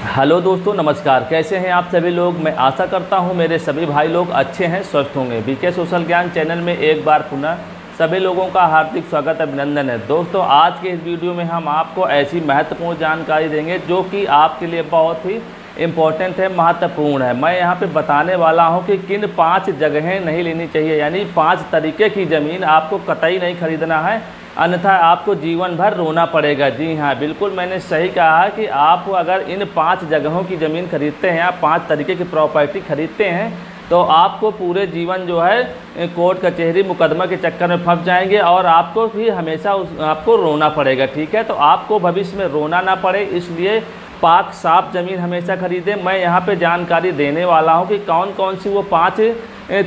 Hello दोस्तों, नमस्कार। कैसे हैं आप सभी लोग। मैं आशा करता हूं मेरे सभी भाई लोग अच्छे हैं, स्वस्थ होंगे। बीके सोशल ज्ञान चैनल में एक बार पुनः सभी लोगों का हार्दिक स्वागत, अभिनंदन है। दोस्तों, आज के इस वीडियो में हम आपको ऐसी महत्वपूर्ण जानकारी देंगे जो कि आपके लिए बहुत ही इम्पोर्टेंट है, महत्वपूर्ण है। मैं यहाँ पे बताने वाला हूँ कि किन 5 जगहें नहीं लेनी चाहिए, यानी 5 तरीके की ज़मीन आपको कतई नहीं खरीदना है, अन्यथा आपको जीवन भर रोना पड़ेगा। जी हाँ, बिल्कुल मैंने सही कहा है कि आप अगर इन 5 जगहों की ज़मीन खरीदते हैं, आप 5 तरीके की प्रॉपर्टी खरीदते हैं, तो आपको पूरे जीवन जो है कोर्ट कचहरी मुकदमा के चक्कर में फंस जाएंगे और आपको भी हमेशा आपको रोना पड़ेगा। ठीक है, तो आपको भविष्य में रोना ना पड़े, इसलिए पाक साफ ज़मीन हमेशा खरीदें। मैं यहाँ पे जानकारी देने वाला हूँ कि कौन कौन सी वो 5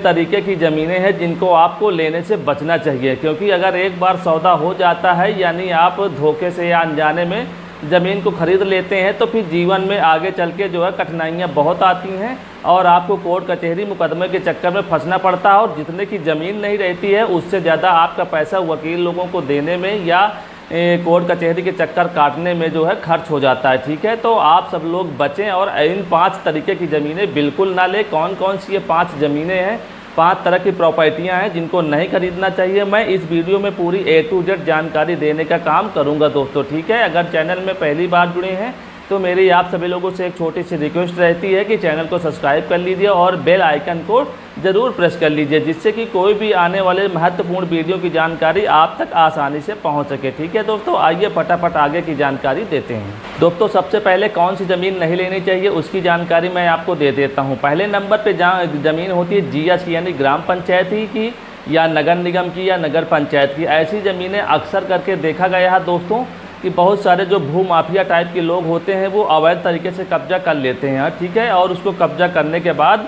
तरीके की ज़मीनें हैं जिनको आपको लेने से बचना चाहिए, क्योंकि अगर एक बार सौदा हो जाता है, यानी आप धोखे से या अनजाने में ज़मीन को ख़रीद लेते हैं, तो फिर जीवन में आगे चल के जो है कठिनाइयाँ बहुत आती हैं और आपको कोर्ट कचहरी मुकदमे के चक्कर में फंसना पड़ता है और जितने की ज़मीन नहीं रहती है उससे ज़्यादा आपका पैसा वकील लोगों को देने में या कोर्ट कचहरी के चक्कर काटने में जो है खर्च हो जाता है। ठीक है, तो आप सब लोग बचें और इन 5 तरीके की ज़मीनें बिल्कुल ना लें। कौन कौन सी ये 5 ज़मीनें हैं, 5 तरह की प्रॉपर्टियां हैं जिनको नहीं खरीदना चाहिए, मैं इस वीडियो में पूरी A to Z जानकारी देने का काम करूंगा दोस्तों। ठीक है, अगर चैनल में पहली बार जुड़े हैं तो मेरी आप सभी लोगों से एक छोटी सी रिक्वेस्ट रहती है कि चैनल को सब्सक्राइब कर लीजिए और बेल आइकन को ज़रूर प्रेस कर लीजिए, जिससे कि कोई भी आने वाले महत्वपूर्ण वीडियो की जानकारी आप तक आसानी से पहुंच सके। ठीक है दोस्तों, आइए फटाफट आगे की जानकारी देते हैं। दोस्तों, सबसे पहले कौन सी ज़मीन नहीं लेनी चाहिए उसकी जानकारी मैं आपको दे देता हूँ। पहले नंबर पर ज़मीन होती है GS की, यानी ग्राम पंचायत की या नगर निगम की या नगर पंचायत की। ऐसी ज़मीनें अक्सर करके देखा गया है दोस्तों कि बहुत सारे जो भू माफिया टाइप के लोग होते हैं वो अवैध तरीके से कब्जा कर लेते हैं। ठीक है, और उसको कब्जा करने के बाद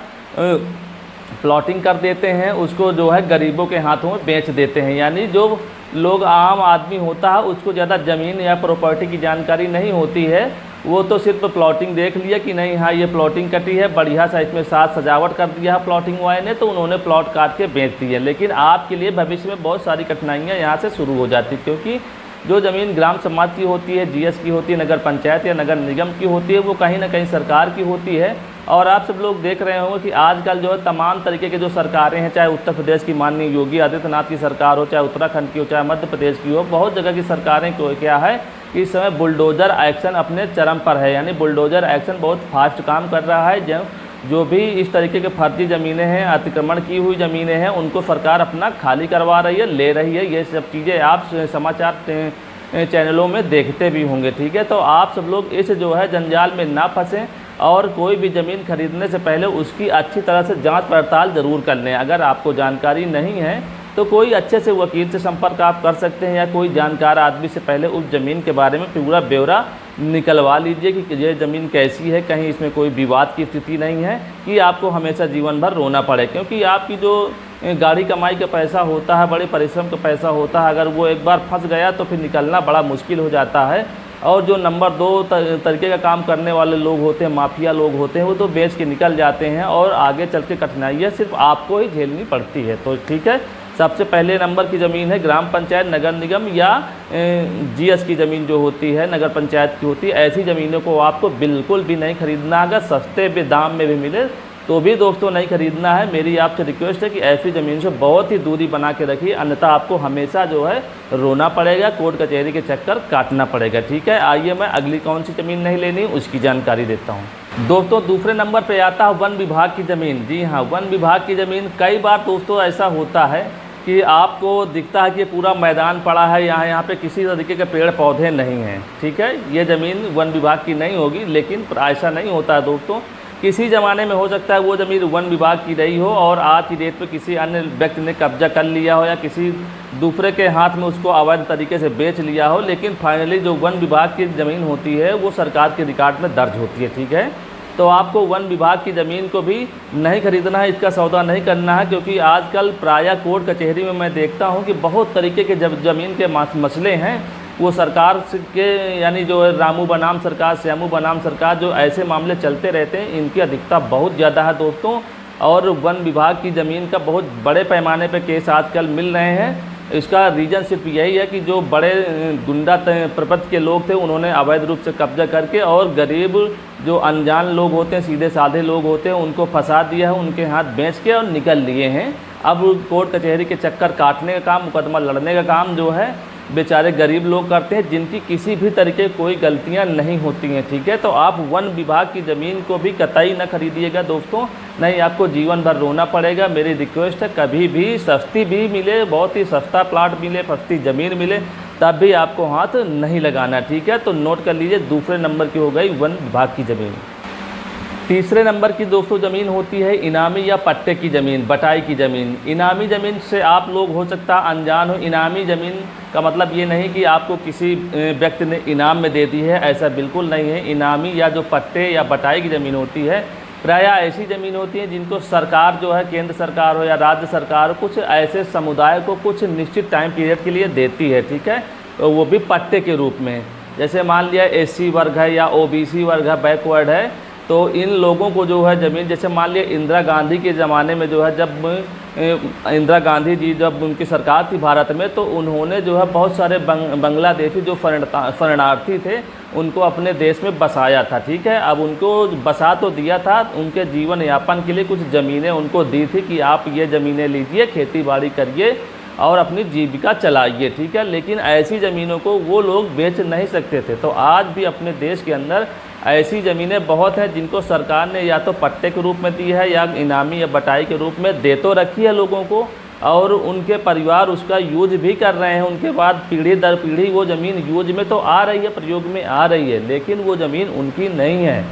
प्लॉटिंग कर देते हैं, उसको जो है गरीबों के हाथों में बेच देते हैं। यानी जो लोग आम आदमी होता है उसको ज़्यादा ज़मीन या प्रॉपर्टी की जानकारी नहीं होती है, वो तो सिर्फ प्लॉटिंग देख लिया कि नहीं हाँ ये प्लॉटिंग कटी है, बढ़िया सा इसमें साज सजावट कर दिया है प्लॉटिंग वाले ने, तो उन्होंने प्लॉट काट के बेच दिए। लेकिन आपके लिए भविष्य में बहुत सारी कठिनाइयाँ यहाँ से शुरू हो जाती, क्योंकि जो ज़मीन ग्राम समाज की होती है, GS की होती है, नगर पंचायत या नगर निगम की होती है, वो कहीं ना कहीं सरकार की होती है। और आप सब लोग देख रहे होंगे कि आजकल जो है तमाम तरीके के जो सरकारें हैं, चाहे उत्तर प्रदेश की माननीय योगी आदित्यनाथ की सरकार हो, चाहे उत्तराखंड की हो, चाहे मध्य प्रदेश की हो, बहुत जगह की सरकारें को क्या है कि इस समय बुलडोज़र एक्शन अपने चरम पर है। यानी बुलडोज़र एक्शन बहुत फास्ट काम कर रहा है। जो भी इस तरीके के फर्जी ज़मीनें हैं, अतिक्रमण की हुई ज़मीनें हैं, उनको सरकार अपना खाली करवा रही है, ले रही है। ये सब चीज़ें आप समाचार चैनलों में देखते भी होंगे। ठीक है, तो आप सब लोग इस जो है जंजाल में ना फंसें और कोई भी ज़मीन खरीदने से पहले उसकी अच्छी तरह से जांच पड़ताल ज़रूर कर लें। अगर आपको जानकारी नहीं है तो कोई अच्छे से वकील से संपर्क आप कर सकते हैं या कोई जानकार आदमी से पहले उस ज़मीन के बारे में पूरा ब्यौरा निकलवा लीजिए कि ये ज़मीन कैसी है, कहीं इसमें कोई विवाद की स्थिति नहीं है कि आपको हमेशा जीवन भर रोना पड़े। क्योंकि आपकी जो गाड़ी कमाई का पैसा होता है, बड़े परिश्रम का पैसा होता है, अगर वो एक बार फंस गया तो फिर निकलना बड़ा मुश्किल हो जाता है। और जो नंबर 2 तरीके का काम करने वाले लोग होते हैं, माफिया लोग होते हैं, वो तो बेच के निकल जाते हैं और आगे चल के कठिनाइयाँ सिर्फ आपको ही झेलनी पड़ती है। तो ठीक है, सबसे पहले नंबर की ज़मीन है ग्राम पंचायत, नगर निगम या GS की ज़मीन जो होती है, नगर पंचायत की होती है। ऐसी ज़मीनों को आपको बिल्कुल भी नहीं खरीदना। अगर सस्ते भी दाम में भी मिले तो भी दोस्तों नहीं खरीदना है। मेरी आपसे रिक्वेस्ट है कि ऐसी ज़मीन से बहुत ही दूरी बना के रखिए, अन्यथा आपको हमेशा जो है रोना पड़ेगा, कोर्ट कचहरी के चक्कर काटना पड़ेगा। ठीक है, आइए मैं अगली कौन सी ज़मीन नहीं लेनी उसकी जानकारी देता हूँ। दोस्तों, दूसरे नंबर पे आता है वन विभाग की ज़मीन। जी हाँ, वन विभाग की ज़मीन। कई बार दोस्तों ऐसा होता है कि आपको दिखता है कि पूरा मैदान पड़ा है, यहाँ पे किसी तरीके के पेड़ पौधे नहीं हैं। ठीक है, ये ज़मीन वन विभाग की नहीं होगी, लेकिन ऐसा नहीं होता है दोस्तों। किसी ज़माने में हो सकता है वो ज़मीन वन विभाग की रही हो और आज की डेट पे किसी अन्य व्यक्ति ने कब्जा कर लिया हो या किसी दूसरे के हाथ में उसको अवैध तरीके से बेच लिया हो, लेकिन फाइनली जो वन विभाग की ज़मीन होती है वो सरकार के रिकॉर्ड में दर्ज होती है। ठीक है, तो आपको वन विभाग की ज़मीन को भी नहीं खरीदना है, इसका सौदा नहीं करना है, क्योंकि आजकल प्रायः कोर्ट कचहरी में मैं देखता हूं कि बहुत तरीके के जब ज़मीन के मसले हैं वो सरकार के, यानी जो रामू बनाम सरकार, श्यामू बनाम सरकार, जो ऐसे मामले चलते रहते हैं, इनकी अधिकता बहुत ज़्यादा है दोस्तों। और वन विभाग की ज़मीन का बहुत बड़े पैमाने पर केस आजकल मिल रहे हैं। इसका रीज़न सिर्फ यही है कि जो बड़े गुंडा प्रपत्र के लोग थे उन्होंने अवैध रूप से कब्जा करके और गरीब जो अनजान लोग होते हैं, सीधे साधे लोग होते हैं, उनको फंसा दिया है, उनके हाथ बेच के और निकल लिए हैं। अब कोर्ट कचहरी के चक्कर काटने का काम, मुकदमा लड़ने का काम जो है बेचारे गरीब लोग करते हैं, जिनकी किसी भी तरीके कोई गलतियां नहीं होती हैं। ठीक है, तो आप वन विभाग की ज़मीन को भी कतई न खरीदिएगा दोस्तों, नहीं आपको जीवन भर रोना पड़ेगा। मेरी रिक्वेस्ट है, कभी भी सस्ती भी मिले, बहुत ही सस्ता प्लाट मिले, सस्ती ज़मीन मिले, तब भी आपको हाथ नहीं लगाना। ठीक है, तो नोट कर लीजिए, दूसरे नंबर की हो गई वन विभाग की ज़मीन। तीसरे नंबर की दोस्तों ज़मीन होती है इनामी या पट्टे की ज़मीन, बटाई की ज़मीन। इनामी ज़मीन से आप लोग हो सकता है अनजान हो। इनामी ज़मीन का मतलब ये नहीं कि आपको किसी व्यक्ति ने इनाम में दे दी है, ऐसा बिल्कुल नहीं है। इनामी या जो पट्टे या बटाई की ज़मीन होती है, प्रायः ऐसी ज़मीन होती है जिनको सरकार जो है, केंद्र सरकार हो या राज्य सरकार हो, कुछ ऐसे समुदाय को कुछ निश्चित टाइम पीरियड के लिए देती है। ठीक है, तो वो भी पट्टे के रूप में। जैसे मान लिया SC वर्ग है या OBC वर्ग है, बैकवर्ड है, तो इन लोगों को जो है ज़मीन, जैसे मान लिया इंदिरा गांधी के ज़माने में जो है, जब इंदिरा गांधी जी जब उनकी सरकार थी भारत में, तो उन्होंने जो है बहुत सारे बांग्लादेशी जो शरणार्थी थे उनको अपने देश में बसाया था। ठीक है, अब उनको बसा तो दिया था, उनके जीवन यापन के लिए कुछ ज़मीनें उनको दी थी कि आप ये ज़मीनें लीजिए, खेती बाड़ी करिए और अपनी जीविका चलाइए। ठीक है, लेकिन ऐसी ज़मीनों को वो लोग बेच नहीं सकते थे। तो आज भी अपने देश के अंदर ऐसी ज़मीनें बहुत हैं जिनको सरकार ने या तो पट्टे के रूप में दी है या इनामी या बटाई के रूप में दे तो रखी है लोगों को, और उनके परिवार उसका यूज भी कर रहे हैं। उनके बाद पीढ़ी दर पीढ़ी वो ज़मीन यूज में तो आ रही है, प्रयोग में आ रही है, लेकिन वो ज़मीन उनकी नहीं है।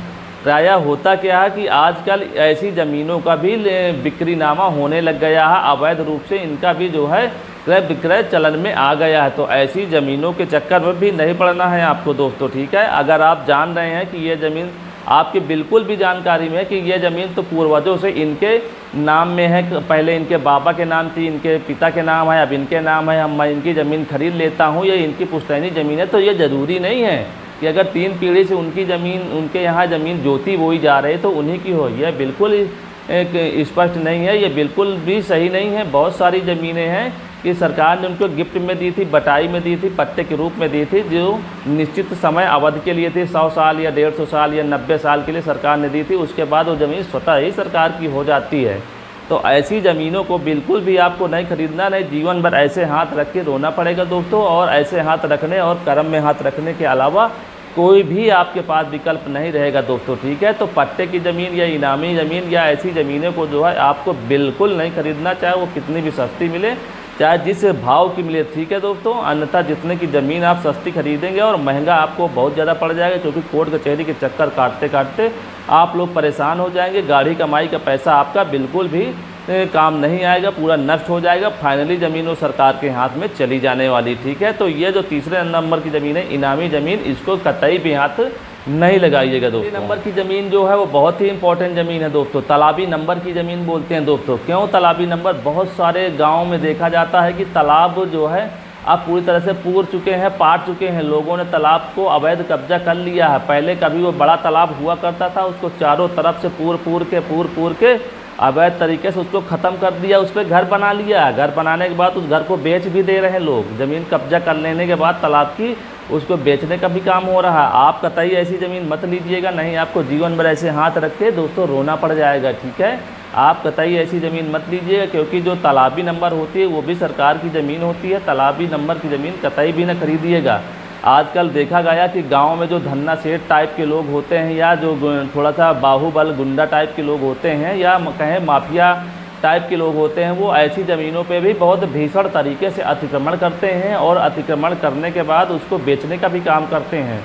प्रायः होता क्या है कि आजकल ऐसी ज़मीनों का भी बिक्रीनामा होने लग गया है, अवैध रूप से इनका भी जो है क्रय विक्रय चलन में आ गया है। तो ऐसी ज़मीनों के चक्कर में भी नहीं पड़ना है आपको दोस्तों। ठीक है, अगर आप जान रहे हैं कि ये ज़मीन आपकी बिल्कुल भी जानकारी में है कि ये ज़मीन तो पूर्वजों से इनके नाम में है, पहले इनके बाबा के नाम थी, इनके पिता के नाम है, अब इनके नाम है, मैं इनकी ज़मीन खरीद लेता हूँ, ये इनकी पुश्तैनी ज़मीन है, तो ये ज़रूरी नहीं है कि अगर 3 पीढ़ी से उनकी ज़मीन, उनके यहाँ ज़मीन जोती बोई जा रही है तो उन्हीं की हो। यह बिल्कुल एक स्पष्ट नहीं है, ये बिल्कुल भी सही नहीं है। बहुत सारी ज़मीनें हैं कि सरकार ने उनको गिफ्ट में दी थी, बटाई में दी थी, पट्टे के रूप में दी थी, जो निश्चित समय अवधि के लिए थी, 100 साल या 150 साल या 90 साल के लिए सरकार ने दी थी। उसके बाद वो ज़मीन स्वतः ही सरकार की हो जाती है। तो ऐसी ज़मीनों को बिल्कुल भी आपको नहीं खरीदना, नहीं जीवन भर ऐसे हाथ रख के रोना पड़ेगा दोस्तों। और ऐसे हाथ रखने और कर्म में हाथ रखने के अलावा कोई भी आपके पास विकल्प नहीं रहेगा दोस्तों। ठीक है, तो पट्टे की ज़मीन या इनामी ज़मीन या ऐसी ज़मीनें को जो है आपको बिल्कुल नहीं खरीदना, चाहे वो कितनी भी सस्ती मिले, चाहे जिस भाव की मिले। ठीक है दोस्तों, अन्यथा जितने की ज़मीन आप सस्ती खरीदेंगे और महंगा आपको बहुत ज़्यादा पड़ जाएगा, क्योंकि कोर्ट कचहरी के चक्कर काटते काटते आप लोग परेशान हो जाएंगे। गाढ़ी कमाई का पैसा आपका बिल्कुल भी काम नहीं आएगा, पूरा नष्ट हो जाएगा। फाइनली ज़मीन वो सरकार के हाथ में चली जाने वाली। ठीक है, तो ये जो तीसरे नंबर की ज़मीन है इनामी ज़मीन, इसको कतई भी हाथ नहीं लगाइएगा दोस्तों। नंबर की ज़मीन जो है वो बहुत ही इंपॉर्टेंट ज़मीन है दोस्तों, तालाबी नंबर की ज़मीन बोलते हैं दोस्तों। क्यों तालाबी नंबर? बहुत सारे गाँव में देखा जाता है कि तालाब जो है अब पूरी तरह से पूर चुके हैं, पाट चुके हैं, लोगों ने तालाब को अवैध कब्जा कर लिया है। पहले कभी वो बड़ा तालाब हुआ करता था, उसको चारों तरफ से पूर के अवैध तरीके से उसको ख़त्म कर दिया, उस पर घर बना लिया। घर बनाने के बाद उस घर को बेच भी दे रहे हैं लोग। ज़मीन कब्जा कर लेने के बाद तालाब की उसको बेचने का भी काम हो रहा है। आप कतई ऐसी ज़मीन मत लीजिएगा, नहीं आपको जीवन भर ऐसे हाथ रख के दोस्तों रोना पड़ जाएगा। ठीक है, आप कतई ऐसी ज़मीन मत लीजिएगा, क्योंकि जो तालाबी नंबर होती है वो भी सरकार की ज़मीन होती है। तालाबी नंबर की ज़मीन कतई भी न खरीदिएगा। आजकल देखा गया कि गांव में जो धन्ना सेठ टाइप के लोग होते हैं, या जो थोड़ा सा बाहुबल गुंडा टाइप के लोग होते हैं, या कहें माफिया टाइप के लोग होते हैं, वो ऐसी ज़मीनों पे भी बहुत भीषण तरीके से अतिक्रमण करते हैं, और अतिक्रमण करने के बाद उसको बेचने का भी काम करते हैं।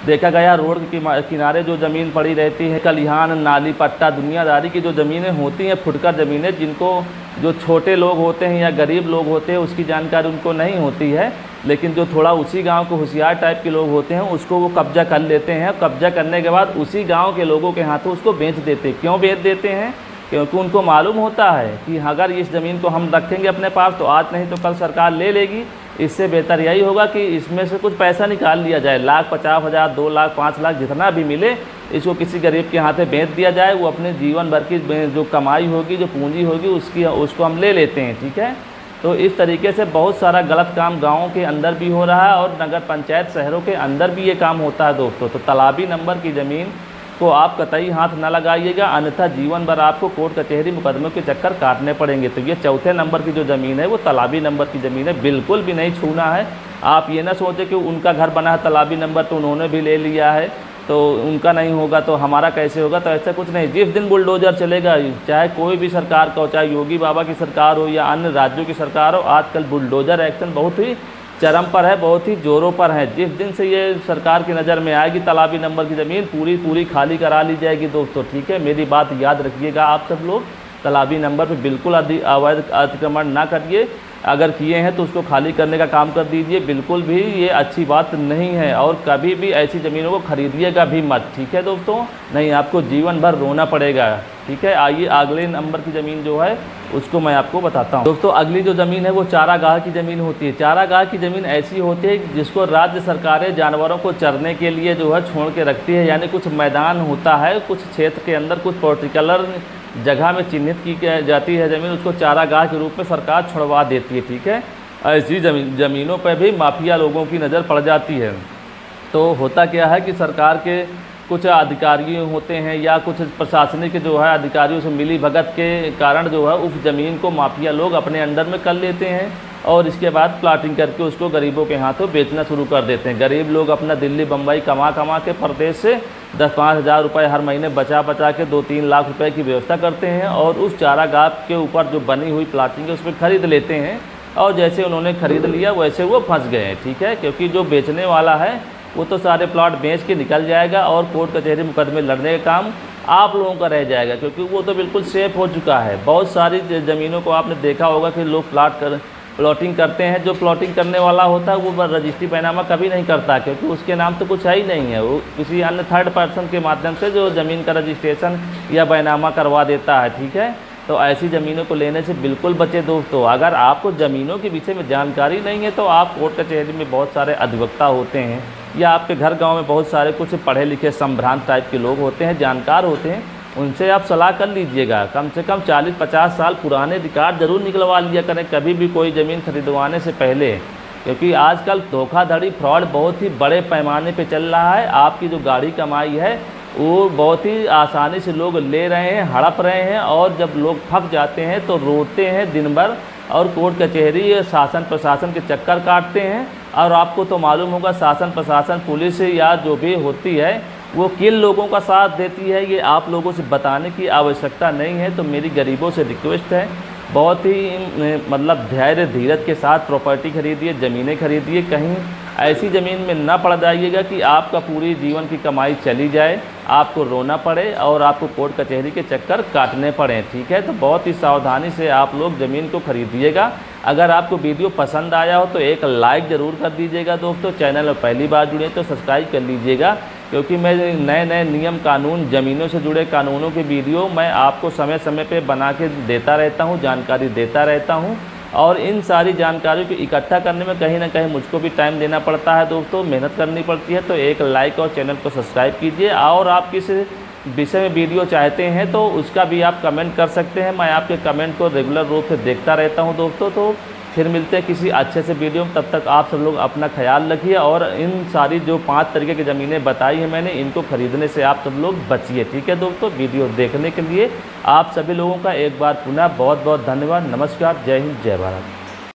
देखा गया रोड के किनारे जो ज़मीन पड़ी रहती है, खलिहान, नाली, पट्टा, दुनियादारी की जो ज़मीनें होती हैं, फुटकर ज़मीनें, जिनको जो छोटे लोग होते हैं या गरीब लोग होते हैं उसकी जानकारी उनको नहीं होती है, लेकिन जो थोड़ा उसी गांव के होशियार टाइप के लोग होते हैं उसको वो कब्जा कर लेते हैं। कब्जा करने के बाद उसी गांव के लोगों के हाथों उसको बेच देते हैं। क्यों बेच देते हैं? क्योंकि उनको मालूम होता है कि अगर इस ज़मीन को हम रखेंगे अपने पास तो आज नहीं तो कल सरकार ले लेगी। इससे बेहतर यही होगा कि इसमें से कुछ पैसा निकाल लिया जाए, 1,50,000, 2 लाख, 5 लाख, जितना भी मिले, इसको किसी गरीब के हाथे बेच दिया जाए। वो अपने जीवन भर की जो कमाई होगी, जो पूंजी होगी, उसको हम ले लेते हैं। ठीक है, तो इस तरीके से बहुत सारा गलत काम गाँवों के अंदर भी हो रहा है और नगर पंचायत शहरों के अंदर भी ये काम होता है दोस्तों। तो तालाबी नंबर की ज़मीन को आप कतई हाथ ना लगाइएगा, अन्यथा जीवन भर आपको कोर्ट कचहरी मुकदमों के चक्कर काटने पड़ेंगे। तो ये चौथे नंबर की जो ज़मीन है वो तालाबी नंबर की ज़मीन है, बिल्कुल भी नहीं छूना है। आप ये ना सोचें कि उनका घर बना है तालाबी नंबर तो उन्होंने भी ले लिया है तो उनका नहीं होगा तो हमारा कैसे होगा, तो ऐसा कुछ नहीं। जिस दिन बुलडोज़र चलेगा, चाहे कोई भी सरकार का हो, चाहे योगी बाबा की सरकार हो या अन्य राज्यों की सरकार हो, आजकल बुलडोज़र एक्शन बहुत ही चरम पर है, बहुत ही ज़ोरों पर है। जिस दिन से ये सरकार की नज़र में आएगी तालाबी नंबर की ज़मीन पूरी खाली करा ली जाएगी दोस्तों, ठीक है। मेरी बात याद रखिएगा आप सब लोग, तालाबी नंबर पे बिल्कुल अवैध अतिक्रमण ना करिए, अगर किए हैं तो उसको खाली करने का काम कर दीजिए, बिल्कुल भी ये अच्छी बात नहीं है। और कभी भी ऐसी ज़मीनों को खरीदिएगा भी मत, ठीक है दोस्तों, नहीं आपको जीवन भर रोना पड़ेगा, ठीक है। आइए अगले नंबर की ज़मीन जो है उसको मैं आपको बताता हूँ दोस्तों। अगली जो ज़मीन है वो चारागाह की ज़मीन होती है। चारागाह की ज़मीन ऐसी होती है जिसको राज्य सरकारें जानवरों को चरने के लिए जो है छोड़ के रखती है, यानी कुछ मैदान होता है कुछ क्षेत्र के अंदर, कुछ पर्टिकुलर जगह में चिन्हित की जाती है ज़मीन, उसको चारागाह के रूप में सरकार छुड़वा देती है, ठीक है। ऐसी ज़मीनों पर भी माफिया लोगों की नज़र पड़ जाती है। तो होता क्या है कि सरकार के कुछ अधिकारी होते हैं या कुछ प्रशासनिक जो है अधिकारियों से मिली भगत के कारण जो है उस ज़मीन को माफिया लोग अपने अंडर में कर लेते हैं और इसके बाद प्लाटिंग करके उसको गरीबों के हाथों बेचना शुरू कर देते हैं। गरीब लोग अपना दिल्ली बम्बई कमा के प्रदेश से 10-5 हज़ार रुपये हर महीने बचा के 2-3 लाख रुपए की व्यवस्था करते हैं और उस चारागाह के ऊपर जो बनी हुई प्लाटिंग है उसमें ख़रीद लेते हैं और जैसे उन्होंने ख़रीद लिया वैसे वो फंस गए हैं, ठीक है। क्योंकि जो बेचने वाला है वो तो सारे प्लॉट बेच के निकल जाएगा और कोर्ट कचहरी मुकदमे लड़ने का काम आप लोगों का रह जाएगा, क्योंकि वो तो बिल्कुल सेफ हो चुका है। बहुत सारी ज़मीनों को आपने देखा होगा कि लोग प्लॉटिंग करते हैं, जो प्लॉटिंग करने वाला होता है वो रजिस्ट्री पैनामा कभी नहीं करता, क्योंकि उसके नाम तो कुछ है ही नहीं है, वो किसी अन्य थर्ड पर्सन के माध्यम से जो ज़मीन का रजिस्ट्रेशन या बैनामा करवा देता है, ठीक है। तो ऐसी ज़मीनों को लेने से बिल्कुल बचे दोस्तों। अगर आपको ज़मीनों के विषय में जानकारी नहीं है तो आप कोर्ट कचहरी में बहुत सारे अधिवक्ता होते हैं या आपके घर गांव में बहुत सारे कुछ पढ़े लिखे संभ्रांत टाइप के लोग होते हैं, जानकार होते हैं, उनसे आप सलाह कर लीजिएगा। कम से कम 40-50 साल पुराने रिकॉर्ड ज़रूर निकलवा लिया करें कभी भी कोई ज़मीन खरीदवाने से पहले, क्योंकि आजकल धोखाधड़ी फ्रॉड बहुत ही बड़े पैमाने पे चल रहा है। आपकी जो गाढ़ी कमाई है वो बहुत ही आसानी से लोग ले रहे हैं, हड़प रहे हैं और जब लोग फंस जाते हैं तो रोते हैं दिन भर और कोर्ट कचहरी शासन प्रशासन के चक्कर काटते हैं। और आपको तो मालूम होगा शासन प्रशासन पुलिस या जो भी होती है वो किन लोगों का साथ देती है, ये आप लोगों से बताने की आवश्यकता नहीं है। तो मेरी गरीबों से रिक्वेस्ट है, बहुत ही मतलब धैर्य धीरज के साथ प्रॉपर्टी खरीदिए, ज़मीनें खरीदिए, कहीं ऐसी ज़मीन में ना पड़ जाइएगा कि आपका पूरी जीवन की कमाई चली जाए, आपको रोना पड़े और आपको कोर्ट कचहरी के चक्कर काटने पड़े, ठीक है। तो बहुत ही सावधानी से आप लोग ज़मीन को खरीदिएगा। अगर आपको वीडियो पसंद आया हो तो एक लाइक ज़रूर कर दीजिएगा दोस्तों। चैनल में पहली बार जुड़े तो सब्सक्राइब कर लीजिएगा, क्योंकि मैं नए नियम कानून ज़मीनों से जुड़े कानूनों के वीडियो मैं आपको समय समय पे बना के देता रहता हूँ, जानकारी देता रहता हूँ। और इन सारी जानकारियों को इकट्ठा करने में कहीं ना कहीं मुझको भी टाइम देना पड़ता है दोस्तों, मेहनत करनी पड़ती है। तो एक लाइक और चैनल को सब्सक्राइब कीजिए और आप किस विषय में वीडियो चाहते हैं तो उसका भी आप कमेंट कर सकते हैं। मैं आपके कमेंट को रेगुलर रूप से देखता रहता हूं दोस्तों। तो फिर मिलते हैं किसी अच्छे से वीडियो में, तब तक आप सब लोग अपना ख्याल रखिए और इन सारी जो 5 तरीके की ज़मीनें बताई हैं मैंने, इनको ख़रीदने से आप सब लोग बचिए, ठीक है दोस्तों। वीडियो देखने के लिए आप सभी लोगों का एक बार पुनः बहुत बहुत धन्यवाद। नमस्कार, जय हिंद, जय भारत।